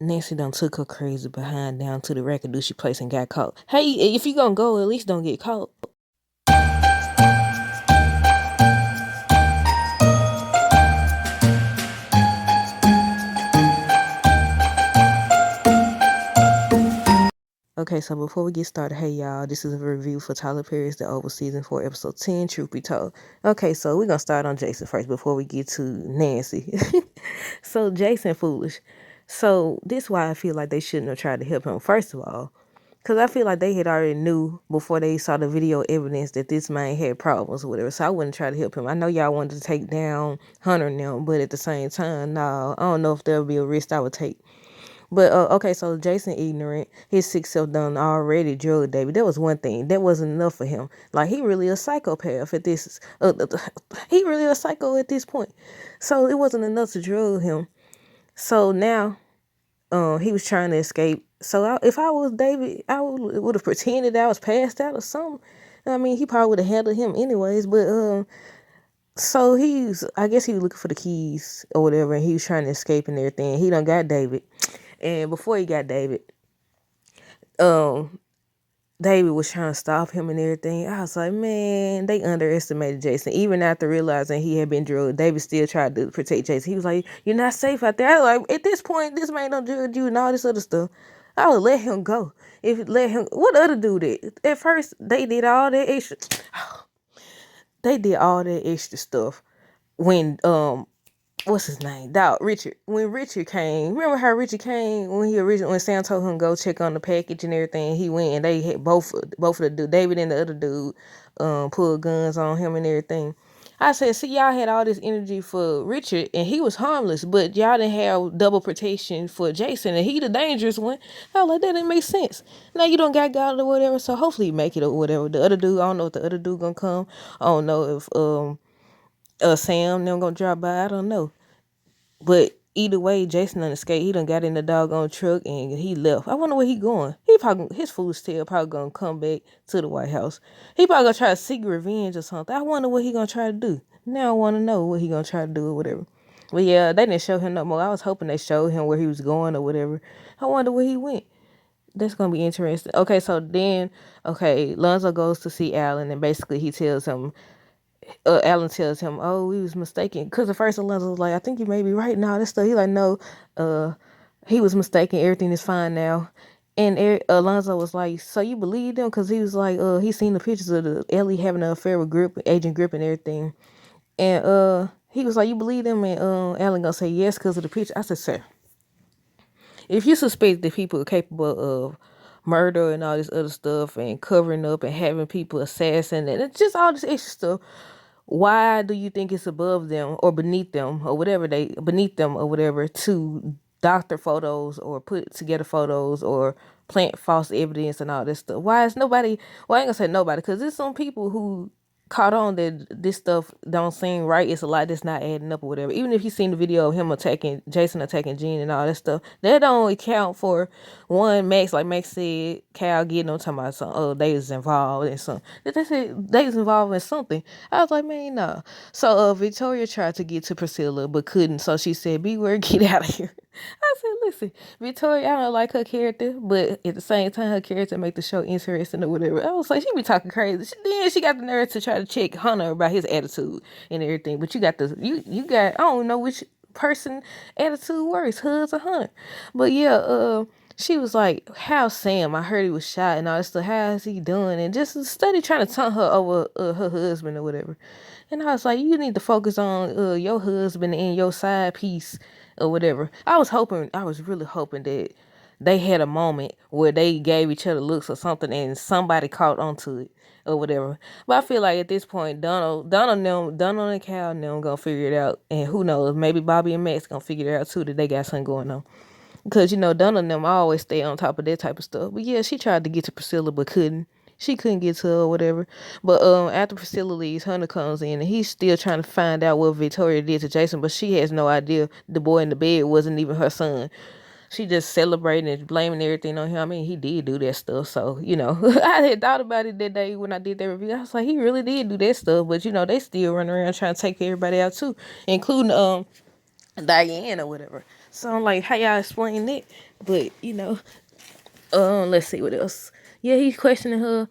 Nancy done took her crazy behind down to the Rackadoochie place and got caught. Hey, if you gonna go, at least don't get caught. Okay, so before we get started, hey y'all, this is a review for Tyler Perry's The Oval Season 4, Episode 10, Truth Be Told. Okay, so we're gonna start on Jason first before we get to Nancy. So Jason foolish. So this why I feel like they shouldn't have tried to help him. First of all, because I feel like they had already knew before they saw the video evidence that this man had problems or whatever. So I wouldn't try to help him. I know y'all wanted to take down Hunter and them, but at the same time, no, I don't know if there would be a risk I would take. But okay, so Jason ignorant, his sick self done already drugged David. That was one thing. That wasn't enough for him. Like he really a psychopath at this. He really a psycho at this point. So it wasn't enough to drug him. So now, he was trying to escape. So if I was David, I would have pretended I was passed out or something. I mean, he probably would have handled him anyways. But so I guess he was looking for the keys or whatever, and he was trying to escape and everything. He done got David. And before he got David, David was trying to stop him and everything. I was like, man, they underestimated Jason. Even after realizing he had been drugged, David still tried to protect Jason. He was like, you're not safe out there. I was like, at this point, this man don't drug you and all this other stuff. I would let him go. What other dude did? At first, they did all that extra. They did all that extra stuff when what's his name? Richard. When Richard came, remember how Richard came when Sam told him to go check on the package and everything. He went and they had both of the dude, David and the other dude, pulled guns on him and everything. I said, see, y'all had all this energy for Richard and he was harmless, but y'all didn't have double protection for Jason and he the dangerous one. I was like, that didn't make sense. Now you don't got God or whatever, so hopefully you make it or whatever. The other dude, I don't know if the other dude gonna come. I don't know if Sam them gonna drop by. I don't know. But either way, Jason done escaped. He done got in the doggone truck and he left. I wonder where he going. His foolish tail probably gonna come back to the White House. He probably gonna try to seek revenge or something. I wonder what he gonna try to do. Now I wanna know what he gonna try to do or whatever. But yeah, they didn't show him no more. I was hoping they showed him where he was going or whatever. I wonder where he went. That's gonna be interesting. Okay, so then Lonzo goes to see Alan and basically he tells him Alan tells him, oh, we was mistaken. Because at first Alonzo was like, I think you may be right now. This stuff. He like, no, he was mistaken. Everything is fine now. And Alonzo was like, so you believe them? Because he was like, he seen the pictures of Ellie having an affair with Agent Grip and everything. And he was like, you believe them? And Alan gonna say yes because of the picture. I said, sir, if you suspect that people are capable of murder and all this other stuff and covering up and having people assassinated and just all this extra stuff, why do you think it's above them or beneath them or whatever to doctor photos or put together photos or plant false evidence and all this stuff? Why is nobody? Well, I ain't gonna say nobody because there's some people who caught on that this stuff don't seem right. It's a lot that's not adding up or whatever. Even if you seen the video of him attacking Jason, attacking Jean and all that stuff, that don't account for one Max, like Max said, Cal getting on talking about something. Oh, they was involved in something. They said they was involved in something. I was like, man, no. So Victoria tried to get to Priscilla but couldn't. So she said, beware, get out of here. I said, listen, Victoria, I don't like her character, but at the same time, her character make the show interesting or whatever. I was like, she be talking crazy. Then she got the nerve to try to check Hunter about his attitude and everything. But you got I don't know which person attitude worse, hers or Hunter. But yeah, she was like, how's Sam? I heard he was shot and all this stuff. How is he doing? And just study trying to taunt her over her husband or whatever. And I was like, you need to focus on your husband and your side piece or whatever. I was really hoping that they had a moment where they gave each other looks or something and somebody caught onto it or whatever. But I feel like at this point, Donald and Cal and them gonna figure it out. And who knows, maybe Bobby and Max gonna figure it out too, that they got something going on. Because, Donald and them always stay on top of that type of stuff. But yeah, she tried to get to Priscilla but couldn't. She couldn't get to her or whatever. But after Priscilla leaves, Hunter comes in and he's still trying to find out what Victoria did to Jason, but she has no idea the boy in the bed wasn't even her son. She just celebrating and blaming everything on him. I mean, he did do that stuff. So, I had thought about it that day when I did that review. I was like, he really did do that stuff. But, they still run around trying to take everybody out too, including Diane or whatever. So I'm like, how y'all explain that? But let's see what else. Yeah, he's questioning her.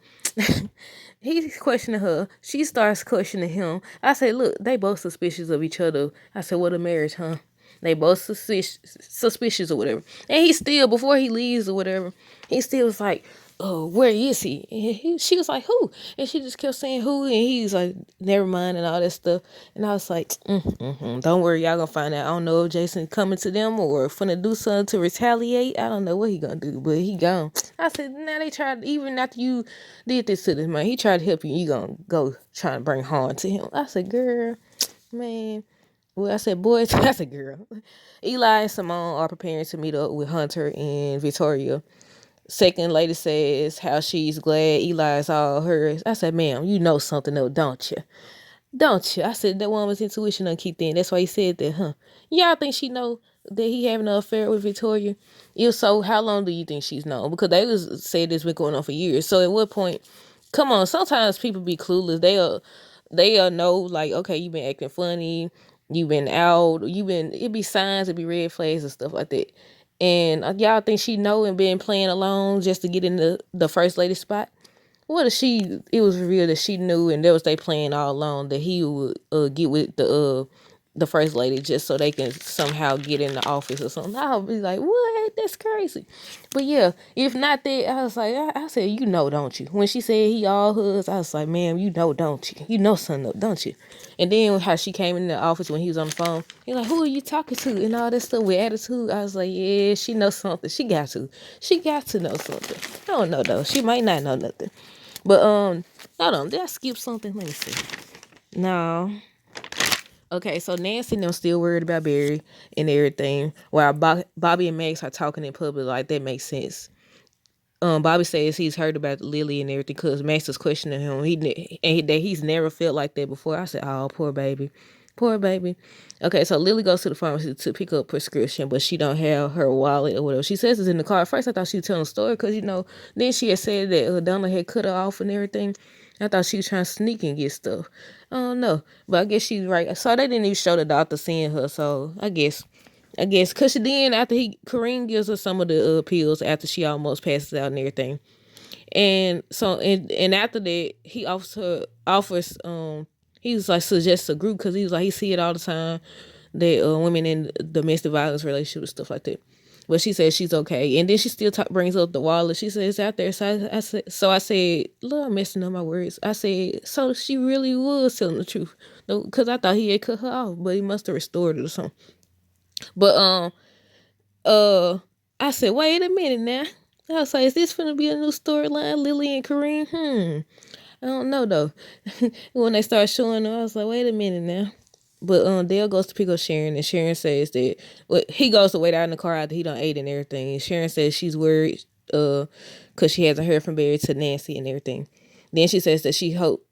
He's questioning her. She starts questioning him. I say, look, they both suspicious of each other. I said, what a marriage, huh? They both suspicious or whatever. And he still, before he leaves or whatever, he still was like, oh, where is he? And she was like, who? And she just kept saying who, and he's like, never mind, and all that stuff. And I was like, don't worry, y'all gonna find out. I don't know if Jason coming to them or finna do something to retaliate. I don't know what he gonna do, but he gone. I said, now they tried, even after you did this to this man, he tried to help you, you gonna go trying to bring harm to him. I said, girl, man. Well, I said, boy, that's a girl. Eli and Simone are preparing to meet up with Hunter and Victoria. Second lady says how she's glad Eli is all hers. I said, ma'am, you know something though, don't you? Don't you? I said, that woman's intuition don't keep in. That's why he said that, huh? Y'all think she know that he having an affair with Victoria? If so, how long do you think she's known? Because they was said this been going on for years. So at what point, come on, sometimes people be clueless. They'll know, like, okay, you been acting funny, you been out, it be signs, it be red flags and stuff like that. And y'all think she know and been playing along just to get in the first lady spot? What if it was revealed that she knew and that was they plan all along that he would get with the first lady just so they can somehow get in the office or something? I'll be like, what? That's crazy. But yeah, if not that, I was like, I said, you know, don't you? When she said he all hers, I was like, ma'am, you know, don't you? You know something, don't you? And then how she came in the office when he was on the phone, he like, who are you talking to? And all that stuff with attitude. I was like, yeah, she knows something. She got to. She got to know something. I don't know though. She might not know nothing. But hold on, did I skip something? Let me see. No. Okay, so Nancy and them still worried about Barry and everything, while Bobby and Max are talking in public. Like, that makes sense. Bobby says he's heard about Lily and everything because Max is questioning him. That he's never felt like that before. I said, oh, poor baby. Poor baby. Okay, so Lily goes to the pharmacy to pick up prescription, but she don't have her wallet or whatever. She says it's in the car. At first, I thought she was telling a story because, then she had said that Donna had cut her off and everything. I thought she was trying to sneak and get stuff. I don't know. But I guess she's right. So they didn't even show the doctor seeing her. So I guess, because then after Kareem gives her some of the pills after she almost passes out and everything. And so, and after that, he offers, he was like, suggests a group because he was like, he see it all the time that women in domestic violence relationships, stuff like that. But she says she's okay. And then she still brings up the wallet. She says it's out there. So I said, look, I'm messing up my words. I said, so she really was telling the truth. Because I thought he had cut her off, but he must have restored it or something. But I said, wait a minute now. I was like, is this gonna be a new storyline, Lily and Kareem? I don't know though. When they start showing her, I was like, wait a minute now. But Dale goes to pick up Sharon, and Sharon says that he goes to wait out in the car after he done ate and everything. And Sharon says she's worried because she hasn't heard from Barry to Nancy and everything. Then she says that she hoped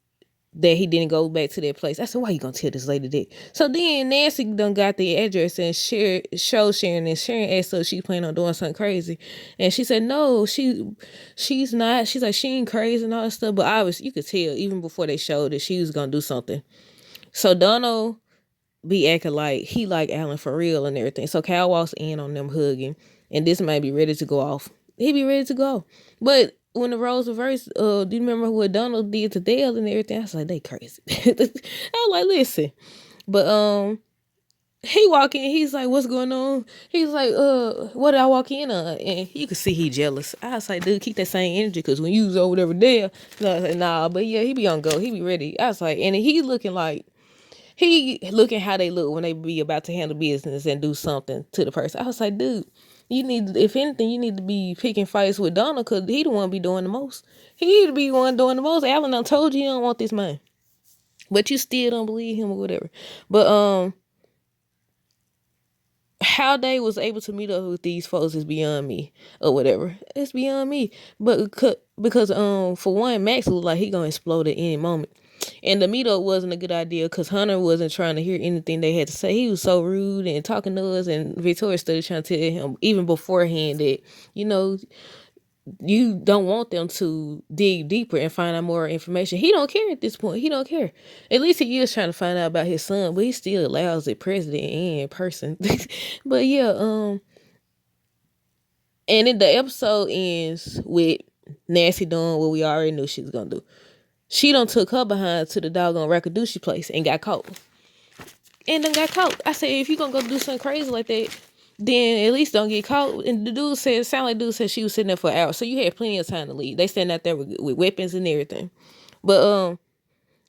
that he didn't go back to that place. I said, why you gonna tell this lady that? So then Nancy done got the address and showed Sharon, and Sharon asked her if she planning on doing something crazy. And she said, no, she's not. She's like, she ain't crazy and all that stuff. But obviously, you could tell even before they showed that she was gonna do something. So Donald be acting like he like Alan for real and everything. So Cal walks in on them hugging, and this might be ready to go off. He be ready to go. But when the roles reversed, do you remember what Donald did to Dale and everything? I was like, they crazy. I was like, listen. But he walk in, he's like, what's going on? He's like, what did I walk in on? And you could see he jealous. I was like, dude, keep that same energy, because when you was over there with Dale, I was like, nah, but yeah, he be on go. He be ready. I was like, and he looking how they look when they be about to handle business and do something to the person. I was like, dude, if anything, you need to be picking fights with Donald, because he the one be doing the most. He need to be the one doing the most. Alan done told you he don't want this money, but you still don't believe him or whatever. But how they was able to meet up with these folks is beyond me or whatever. It's beyond me. But because for one, Max looked like he gonna explode at any moment. And the meetup wasn't a good idea because Hunter wasn't trying to hear anything they had to say. He was so rude and talking to us, and Victoria started trying to tell him even beforehand that, you don't want them to dig deeper and find out more information. He don't care at this point. He don't care. At least he is trying to find out about his son, but he still allows the president in person. But yeah, and then the episode ends with Nancy doing what we already knew she was gonna do. She done took her behind to the doggone Rakadushi place and got caught. And then got caught. I said, if you gonna go do something crazy like that, then at least don't get caught. And the dude said, sound like dude said she was sitting there for an hour. So you had plenty of time to leave. They standing out there with weapons and everything. But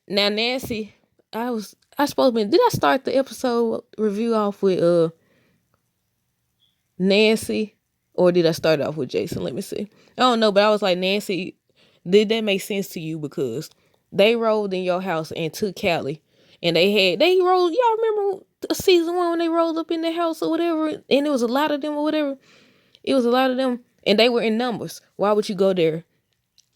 now Nancy, I supposed to be, did I start the episode review off with Nancy? Or did I start off with Jason? Let me see. I don't know, but I was like, Nancy, did that make sense to you? Because they rolled in your house and took Callie. And they rolled, y'all remember season 1 when they rolled up in the house or whatever? And it was a lot of them or whatever. It was a lot of them. And they were in numbers. Why would you go there?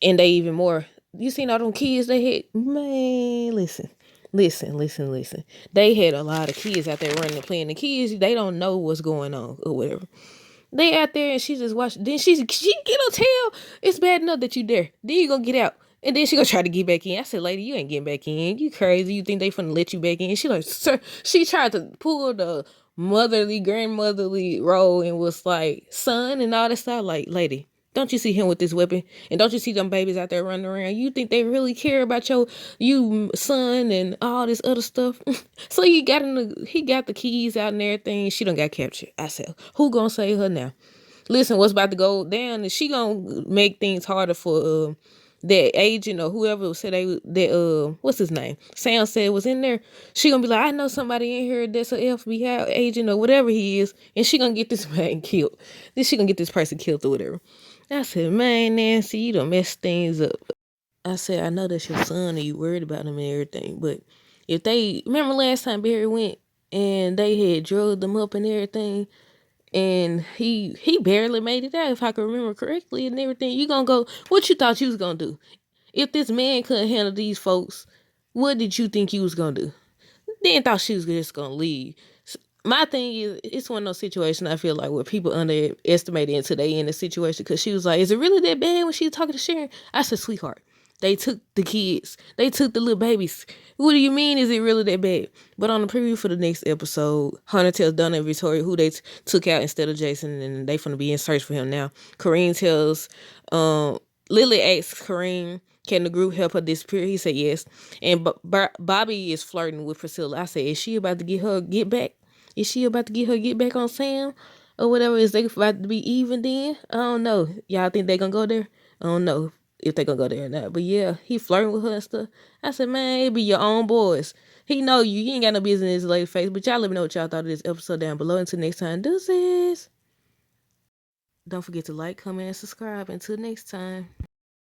And they even more. You seen all them kids they had? Man, listen. They had a lot of kids out there running and playing. The kids, they don't know what's going on or whatever. They out there and she just watched. Then she get on tail. It's bad enough that you there. Then you gonna get out. And then she gonna try to get back in. I said, lady, you ain't getting back in. You crazy. You think they finna let you back in? She like, sir. She tried to pull the motherly, grandmotherly role and was like, son and all that stuff. Like, lady, don't you see him with this weapon? And don't you see them babies out there running around? You think they really care about you son and all this other stuff? So he got the keys out and everything. She done got captured. I said, who gonna save her now? Listen, what's about to go down is she gonna make things harder for that agent or whoever said what's his name? Sam said was in there. She gonna be like, I know somebody in here that's an FBI agent or whatever he is, and she gonna get this man killed. Then she gonna get this person killed or whatever. I said, man, Nancy, you done messed things up. I said, I know that's your son and you worried about him and everything, but if they remember last time Barry went and they had drugged them up and everything, and he barely made it out, if I can remember correctly, and everything, you gonna go, what you thought you was gonna do? If this man couldn't handle these folks, what did you think you was gonna do? Then thought she was just gonna leave. My thing is, it's one of those situations I feel like where people underestimate it until they in the situation. Because she was like, is it really that bad when she was talking to Sharon? I said, sweetheart, they took the kids. They took the little babies. What do you mean, is it really that bad? But on the preview for the next episode, Hunter tells Donna and Victoria who they took out instead of Jason, and they finna be in search for him now. Kareem tells, Lily asks Kareem, can the group help her disappear? He said yes. And Bobby is flirting with Priscilla. I said, is she about to get back? Is she about to get back on Sam? Or whatever? Is they about to be even then? I don't know. Y'all think they gonna go there? I don't know if they gonna go there or not. But yeah, he flirting with her and stuff. I said, man, it be your own boys. He know you. You ain't got no business in his lady face. But y'all let me know what y'all thought of this episode down below. Until next time, deuces. Don't forget to like, comment, and subscribe. Until next time.